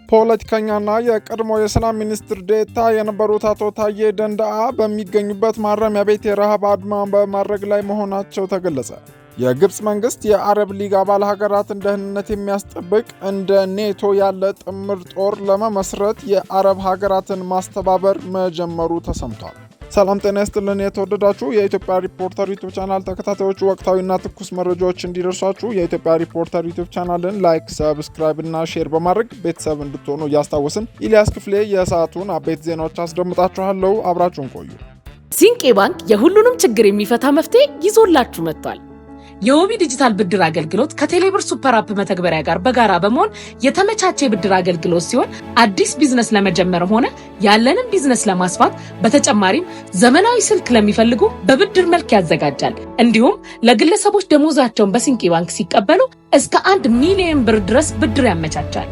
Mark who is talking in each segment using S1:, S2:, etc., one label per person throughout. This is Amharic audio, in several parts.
S1: ፖለቲከኛና የቀድሞ የሰላም ሚኒስትር ዴኤታ የነበሩት አቶ ታዬ ደንደአ በሚገኙበት ማረሚያ ቤት የረሃብ አድማ በማድረግ ላይ መሆናቸው ተገለጸ። የግብጽ መንግስት የአረብ ሊግ አባል ሀገራትን ደህንነት የሚያስጠብቅ እንደ ኔቶ ያለ ጥምር ጦር ለመመስረት የአረብ ሀገራትን ማስተባበር መጀመሩ ተሰምቷል። ሰላም ጤና ይስጥልን የተወደዳችሁ የኢትዮጵያ ሪፖርተር ዩቲዩብ ቻናል ተከታታዮች፣ ወቅታዊና ትኩስ መረጃዎች እንዲደርሷችሁ የኢትዮጵያ ሪፖርተር ዩቲዩብ ቻናልን ላይክ፣ ሰብስክራይብ እና ሼር በማድረግ ቤተሰብ እንድትሆኑ እያስታወስን ኢሊያስ ክፍሌ የሰዓቱን አበይት ዜናዎች አስደምጣችኋለሁ። አብራችሁን ቆዩ።
S2: ሲንቄ ባንክ የሁሉንም ችግር የሚፈታ መፍትሄ ይዞላችሁ መጥቷል። የኦቢ ዲጂታል ብድር አገልግሎት ከቴሌብር ሱፐር አፕ መተግበሪያ ጋር በጋራ በመሆን የተመቻቸ የብድር አገልግሎት ሲሆን አዲስ ቢዝነስ ለመጀመርም ሆነ ያለንን ቢዝነስ ለማስፋት በተጨማሪም ዘመናዊ ስልክ ለሚፈልጉ በብድር መልክ ያዘጋጃል። እንዲሁም ለግለሰቦች ደሞዛቸውን በሲንቄ ባንክ ሲቀበሉ እስከ 1 ሚሊዮን ብር ድረስ ብድር ያመቻቻል።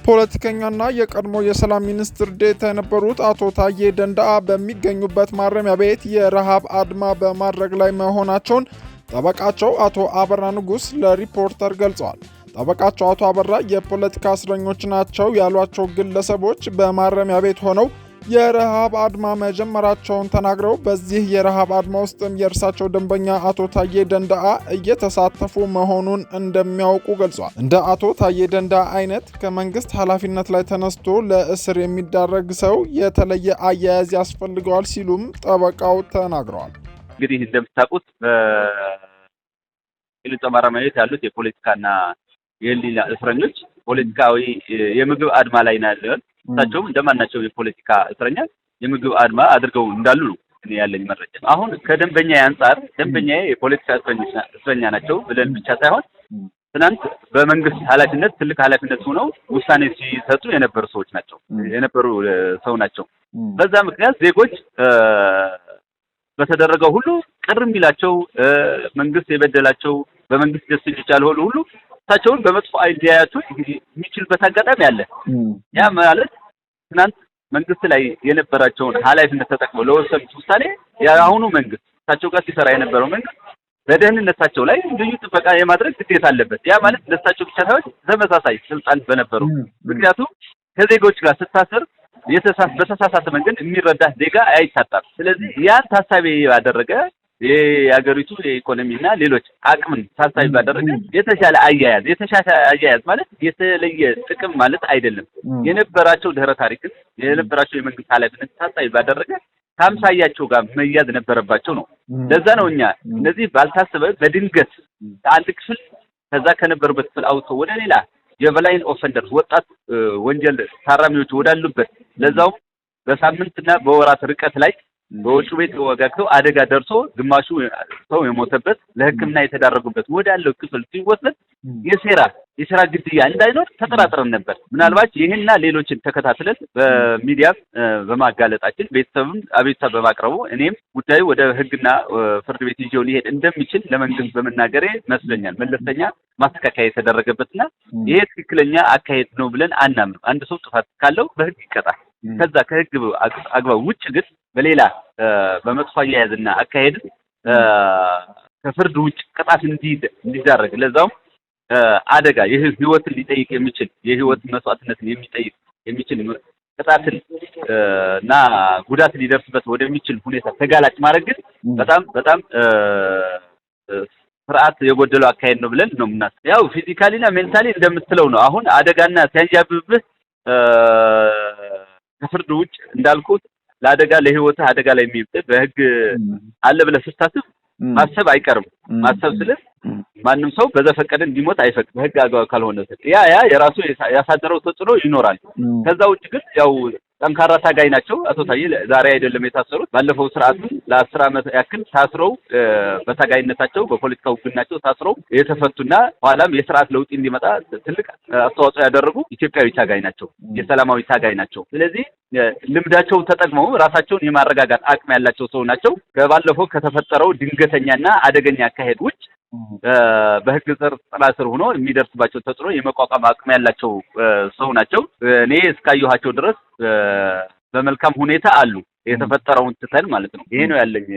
S1: ፖለቲከኛና የቀድሞ የሰላም ሚኒስትር ዴኤታ የነበሩት አቶ ታዬ ደንደአ በሚገኙበት ማረሚያ ቤት የረሃብ አድማ በማድረግ ላይ መሆናቸውን ጠበቃቸው አቶ አበራ ንጉስ ለሪፖርተር ገልጸዋል። ጠበቃቸው አቶ አበራ የፖለቲካ እስረኞች ናቸው ያሏቸው ግለሰቦች በማረሚያ ቤት ሆነው የረሃብ አድማ መጀመራቸውን ተናግረው በዚህ የረሃብ አድማ ውስጥም የእርሳቸው ደንበኛ አቶ ታዬ ደንደአ እየተሳተፉ መሆኑን እንደሚያውቁ ገልጸዋል። እንደ አቶ ታዬ ደንደአ አይነት ከመንግስት ኃላፊነት ላይ ተነስቶ ለእስር የሚዳረግ ሰው የተለየ አያያዝ ያስፈልገዋል ሲሉም ጠበቃው ተናግረዋል።
S3: እንግዲህ እንደምታውቁት በቅሊንጦ ማረሚያ ቤት ያሉት የፖለቲካና የህሊና እስረኞች ፖለቲካዊ የምግብ አድማ ላይ ናቸው። እሳቸውም እንደማናቸው የፖለቲካ እስረኛ የምግብ አድማ አድርገው እንዳሉ ነው እኔ ያለኝ መረጃ። አሁን ከደንበኛ አንፃር ደንበኛ የፖለቲካ እስረኛ ናቸው ብለን ብቻ ሳይሆን ትናንት በመንግስት ኃላፊነት ትልቅ ኃላፊነት ሆነው ውሳኔ ሲሰጡ የነበሩ ሰው ናቸው። በዛ ምክንያት ዜጎች በተደረገው ሁሉ ቅር የሚላቸው መንግስት የበደላቸው በመንግስት ደስተኞች ያልሆኑ ሁሉ እሳቸውን በመጥፎ አይዲያቸው የሚችልበት አጋጣሚ አለ። ያ ማለት ትናንት መንግስት ላይ የነበራቸውን ኃላፊነት ተጠቅመው ለወሰኑት ውሳኔ የአሁኑ መንግስት እሳቸው ጋር ሲሰራ የነበረው መንግስት በደህንነታቸው ላይ ልዩ ጥበቃ የማድረግ ግዴታ አለበት። ያ ማለት ለእሳቸው ብቻ ሳይሆን ተመሳሳይ ስልጣን በነበሩ ምክንያቱም ከዜጎች ጋር ስታስር በተሳሳተ መንገድ የሚረዳ ዜጋ አይታጣም። ስለዚህ ያን ታሳቢ ያደረገ የሀገሪቱ የኢኮኖሚና ሌሎች አቅምን ታሳቢ ባደረገ የተሻለ አያያዝ ማለት የተለየ ጥቅም ማለት አይደለም። የነበራቸው ድህረ ታሪክን የነበራቸው የመንግስት ኃላፊነት ታሳቢ ባደረገ ከአምሳያቸው ጋር መያዝ ነበረባቸው ነው። ለዛ ነው እኛ እነዚህ ባልታሰበ በድንገት አንድ ክፍል ከዛ ከነበሩበት ክፍል አውጥተው ወደ ሌላ የበላይን ኦፈንደር ወጣት ወንጀል ታራሚዎች ወዳሉበት ለዛው በሳምንትና በወራት ርቀት ላይ በውጭ ቤት ወጋግተው አደጋ ደርሶ ግማሹ ሰው የሞተበት ለሕክምና የተዳረጉበት ወዳለው ክፍል ሲወሰድ የሴራ ግድያ እንዳይኖር ተጠራጥረን ነበር። ምናልባት ይህንና ሌሎችን ተከታትለን በሚዲያ በማጋለጣችን ቤተሰብም አቤቱታ በማቅረቡ እኔም ጉዳዩ ወደ ሕግና ፍርድ ቤት ይዤው ሊሄድ እንደሚችል ለመንግስት በመናገሬ መስለኛል መለስተኛ ማስተካከያ የተደረገበትና ይሄ ትክክለኛ አካሄድ ነው ብለን አናምንም። አንድ ሰው ጥፋት ካለው በሕግ ይቀጣል። ከዛ ከሕግ አግባብ ውጭ ግን በሌላ በመጥፎ አያያዝና አካሄድ ከፍርድ ውጭ ቅጣት እንዲዳረግ ለዛውም አደጋ ህይወትን ሊጠይቅ የሚችል የህይወት መስዋዕትነትን የሚችል ቅጣትን እና ጉዳት ሊደርስበት ወደሚችል ሁኔታ ተጋላጭ ማድረግ ግን በጣም ስርዓት የጎደለው አካሄድ ነው ብለን ነው የምናስበው። ያው ፊዚካሊና ሜንታሊ እንደምትለው ነው። አሁን አደጋና ሲያንዣብብህ ከፍርድ ውጭ እንዳልኩት ለአደጋ ለህይወትህ አደጋ ላይ የሚጥል በህግ አለ ብለህ ስታስብ ማሰብ አይቀርም። ማሰብ ስልህ ማንም ሰው በዘፈቀደ እንዲሞት አይፈቅድም በህግ አግባብ ካልሆነ ያ የራሱ ያሳደረው ተጽዕኖ ይኖራል። ከዛ ውጭ ግን ያው ጠንካራ ታጋይ ናቸው አቶ ታዬ። ዛሬ አይደለም የታሰሩት። ባለፈው ስርዓቱ ለ10 ዓመት ያክል ታስረው በታጋይነታቸው በፖለቲካው ግናቸው ታስረው የተፈቱና ኋላም የስርዓት ለውጥ እንዲመጣ ትልቅ አስተዋጽኦ ያደረጉ ኢትዮጵያዊ ታጋይ ናቸው፣ የሰላማዊ ታጋይ ናቸው። ስለዚህ ልምዳቸውን ተጠቅመው ራሳቸውን የማረጋጋት አቅም ያላቸው ሰው ናቸው። ከባለፈው ከተፈጠረው ድንገተኛና አደገኛ አካሄድ ውጭ በህግ ጥላ ስር ሆኖ የሚደርስባቸው ተጽዕኖ የመቋቋም አቅም ያላቸው ሰው ናቸው። እኔ እስካየኋቸው ድረስ በመልካም ሁኔታ አሉ። የተፈጠረውን ትተን ማለት ነው። ይሄ ነው ያለኝ።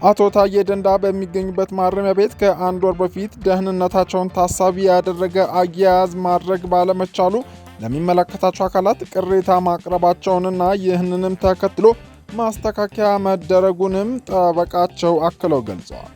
S1: አቶ ታዬ ደንደአ በሚገኙበት ማረሚያ ቤት ከአንድ ወር በፊት ደህንነታቸውን ታሳቢ ያደረገ አያያዝ ማድረግ ባለመቻሉ ለሚመለከታቸው አካላት ቅሬታ ማቅረባቸውንና ይህንንም ተከትሎ ማስተካከያ መደረጉንም ጠበቃቸው አክለው ገልጸዋል።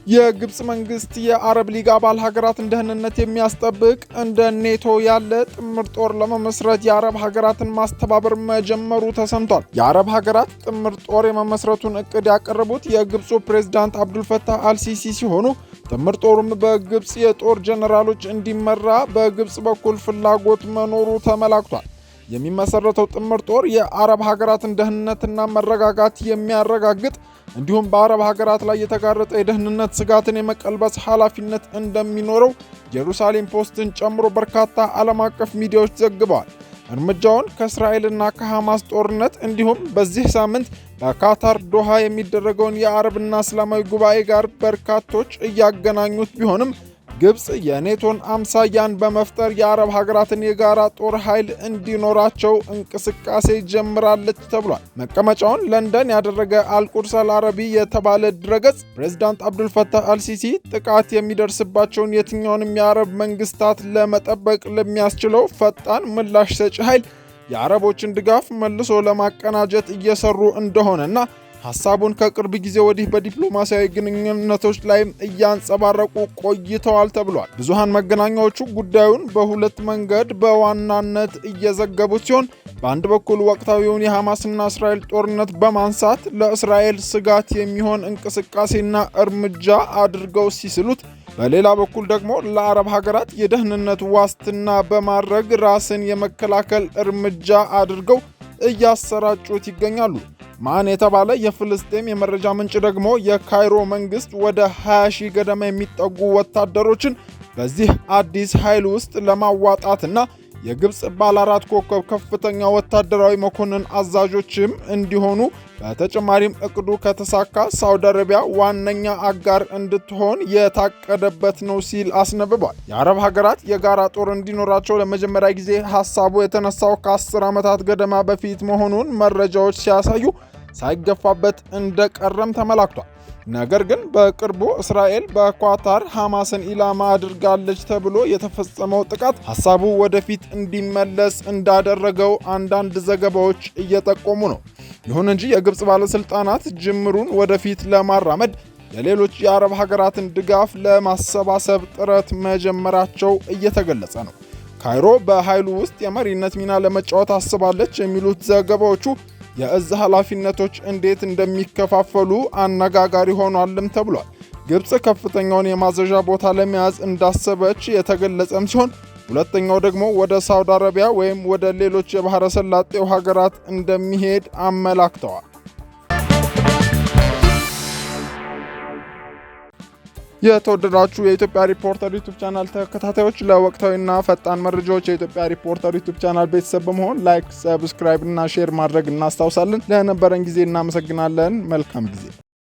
S1: የግብጽ መንግስት የአረብ ሊግ አባል ሀገራትን ደህንነት የሚያስጠብቅ እንደ ኔቶ ያለ ጥምር ጦር ለመመስረት የአረብ ሀገራትን ማስተባበር መጀመሩ ተሰምቷል። የአረብ ሀገራት ጥምር ጦር የመመስረቱን እቅድ ያቀረቡት የግብፁ ፕሬዝዳንት አብዱልፈታህ አልሲሲ ሲሆኑ ጥምር ጦሩም በግብጽ የጦር ጀነራሎች እንዲመራ በግብጽ በኩል ፍላጎት መኖሩ ተመላክቷል። የሚመሰረተው ጥምር ጦር የአረብ ሀገራትን ደህንነትና መረጋጋት የሚያረጋግጥ እንዲሁም በአረብ ሀገራት ላይ የተጋረጠ የደህንነት ስጋትን የመቀልበስ ኃላፊነት እንደሚኖረው ጀሩሳሌም ፖስትን ጨምሮ በርካታ ዓለም አቀፍ ሚዲያዎች ዘግበዋል። እርምጃውን ከእስራኤልና ከሐማስ ጦርነት እንዲሁም በዚህ ሳምንት በካታር ዶሃ የሚደረገውን የአረብና እስላማዊ ጉባኤ ጋር በርካቶች እያገናኙት ቢሆንም ግብጽ የኔቶን አምሳያን በመፍጠር የአረብ ሀገራትን የጋራ ጦር ኃይል እንዲኖራቸው እንቅስቃሴ ጀምራለች ተብሏል። መቀመጫውን ለንደን ያደረገ አልቁድስ አልአረቢ የተባለ ድረገጽ ፕሬዝዳንት አብዱልፈታህ አልሲሲ ጥቃት የሚደርስባቸውን የትኛውንም የአረብ መንግስታት ለመጠበቅ ለሚያስችለው ፈጣን ምላሽ ሰጪ ኃይል የአረቦችን ድጋፍ መልሶ ለማቀናጀት እየሰሩ እንደሆነና ሐሳቡን ከቅርብ ጊዜ ወዲህ በዲፕሎማሲያዊ ግንኙነቶች ላይ እያንጸባረቁ ቆይተዋል ተብሏል። ብዙሃን መገናኛዎቹ ጉዳዩን በሁለት መንገድ በዋናነት እየዘገቡት ሲሆን በአንድ በኩል ወቅታዊውን የሐማስና እስራኤል ጦርነት በማንሳት ለእስራኤል ስጋት የሚሆን እንቅስቃሴና እርምጃ አድርገው ሲስሉት፣ በሌላ በኩል ደግሞ ለአረብ ሀገራት የደህንነት ዋስትና በማድረግ ራስን የመከላከል እርምጃ አድርገው እያሰራጩት ይገኛሉ። ማን የተባለ የፍልስጤም የመረጃ ምንጭ ደግሞ የካይሮ መንግስት ወደ 20 ሺህ ገደማ የሚጠጉ ወታደሮችን በዚህ አዲስ ኃይል ውስጥ ለማዋጣትና የግብጽ ባለ 4 ኮከብ ከፍተኛ ወታደራዊ መኮንን አዛዦችም እንዲሆኑ በተጨማሪም እቅዱ ከተሳካ ሳውዲ አረቢያ ዋነኛ አጋር እንድትሆን የታቀደበት ነው ሲል አስነብቧል። የአረብ ሀገራት የጋራ ጦር እንዲኖራቸው ለመጀመሪያ ጊዜ ሐሳቡ የተነሳው ከ10 ዓመታት ገደማ በፊት መሆኑን መረጃዎች ሲያሳዩ ሳይገፋበት እንደቀረም ተመላክቷል። ነገር ግን በቅርቡ እስራኤል በኳታር ሐማስን ኢላማ አድርጋለች ተብሎ የተፈጸመው ጥቃት ሐሳቡ ወደፊት እንዲመለስ እንዳደረገው አንዳንድ ዘገባዎች እየጠቆሙ ነው። ይሁን እንጂ የግብጽ ባለስልጣናት ጅምሩን ወደፊት ለማራመድ የሌሎች የአረብ ሀገራትን ድጋፍ ለማሰባሰብ ጥረት መጀመራቸው እየተገለጸ ነው። ካይሮ በኃይሉ ውስጥ የመሪነት ሚና ለመጫወት አስባለች የሚሉት ዘገባዎቹ የእዝ ኃላፊነቶች እንዴት እንደሚከፋፈሉ አነጋጋሪ ሆኗልም ተብሏል። ግብጽ ከፍተኛውን የማዘዣ ቦታ ለመያዝ እንዳሰበች የተገለጸም ሲሆን ሁለተኛው ደግሞ ወደ ሳውዲ አረቢያ ወይም ወደ ሌሎች የባህረ ሰላጤው ሀገራት እንደሚሄድ አመላክተዋል። የተወደዳችሁ የኢትዮጵያ ሪፖርተር ዩቲዩብ ቻናል ተከታታዮች ለወቅታዊና ፈጣን መረጃዎች የኢትዮጵያ ሪፖርተር ዩቲዩብ ቻናል ቤተሰብ በመሆን ላይክ፣ ሰብስክራይብ እና ሼር ማድረግ እናስታውሳለን። ለነበረን ጊዜ እናመሰግናለን። መልካም ጊዜ